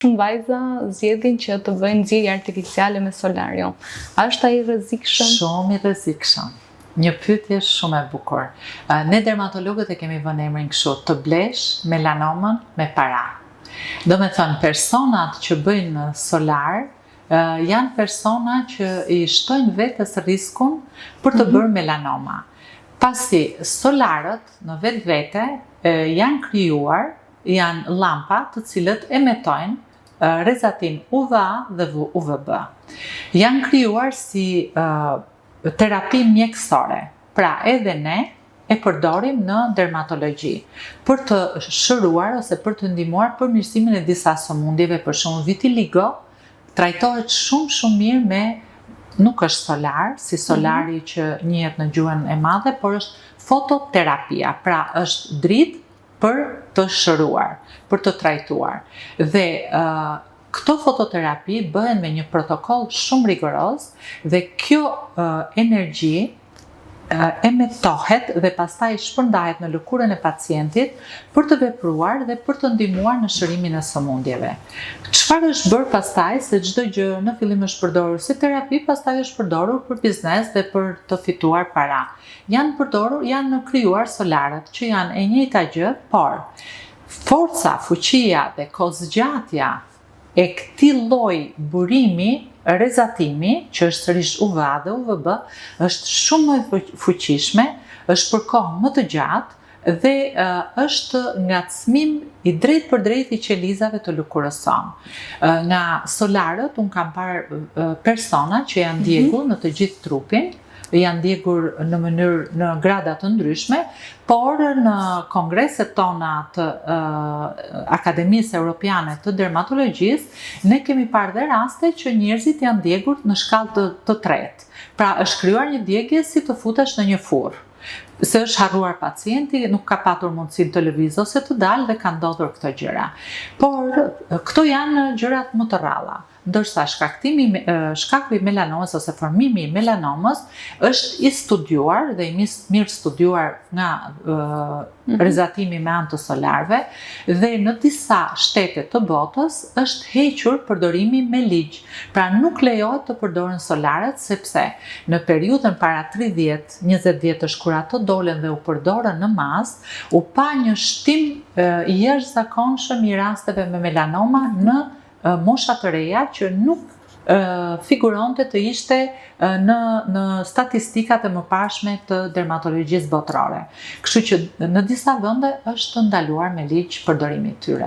Shumë vajza zgjedhin që të bëjnë nxjerrje artificiale me solarium. A është ai rrezikshëm? Shumë i rrezikshëm. Një pyetje shumë e bukur. Ne dermatologët e kemi vënë emrin kështu, të blesh melanomën me para. Do me thënë, personat që bëjnë solar janë persona që i shtojnë vetes riskun për të bërë melanoma. Pasi solarët në vetvete janë krijuar, janë lampa të cilët emitojnë rrezatin UVA dhe UVB. Janë krijuar si terapi mjekësore. Pra edhe ne e përdorim në dermatologji për të shëruar ose për të ndihmuar përmirësimin e disa sëmundjeve, për shembull vitiligo trajtohet shumë mirë me, nuk është solar, si solari që njihet në gjuhën e madhe, por është fototerapia, pra është dritë për të shëruar, për të trajtuar. Dhe këto fototerapi bëhen me një protokoll shumë rigoroz dhe kjo energji emetohet dhe pastaj shpërndahet në lëkurën e pacientit për të vepruar dhe për të ndihmuar në shërimin e sëmundjeve. Çfarë është bërë pastaj, se çdo gjë në fillim është përdorur si terapi, pastaj është përdorur për biznes dhe për të fituar para. Janë krijuar solarët që janë e njëjta gjë, por forca, fuqia dhe kozgjatja e këtij lloji burimi, rrezatimi, që është sërish UVA dhe UVB, është shumë më fuqishme, është për kohë më të gjatë dhe është ngacmim i drejt për drejt i qelizave të lëkurës sonë. Nga solarët, unë kam parë persona që janë ndjekur në të gjithë trupin, janë ndjekur në grada të ndryshme, por në kongreset tona të Akademisë Europiane të Dermatologjisë, ne kemi parë dhe raste që njerëzit janë ndjekur në shkallë të tretë. Pra është krijuar një ndjekje si të futesh në një furrë. Se është harruar pacienti, nuk ka patur mundësinë të lëvizë ose të dalë dhe ka ndodhur këto gjëra. Por këto janë gjërat më të rralla. Ndërsa shkaku i melanomës ose formimi i melanomës është i studiuar dhe i mirë studiuar nga rrezatimi me anë të solarëve dhe në disa shtete të botës është hequr përdorimi me ligj. Pra nuk lejohet të përdoren solarët sepse në periudhën para 30-20 vjetësh kur ato dolen dhe u përdorën në masë, u pa një shtim i jashtëzakonshëm i rasteve me melanoma në mosha të reja që nuk figuronte të ishte në statistikat e mëparshme të dermatologjisë botërore. Kështu që në disa vende është ndaluar me ligj përdorimi i tyre.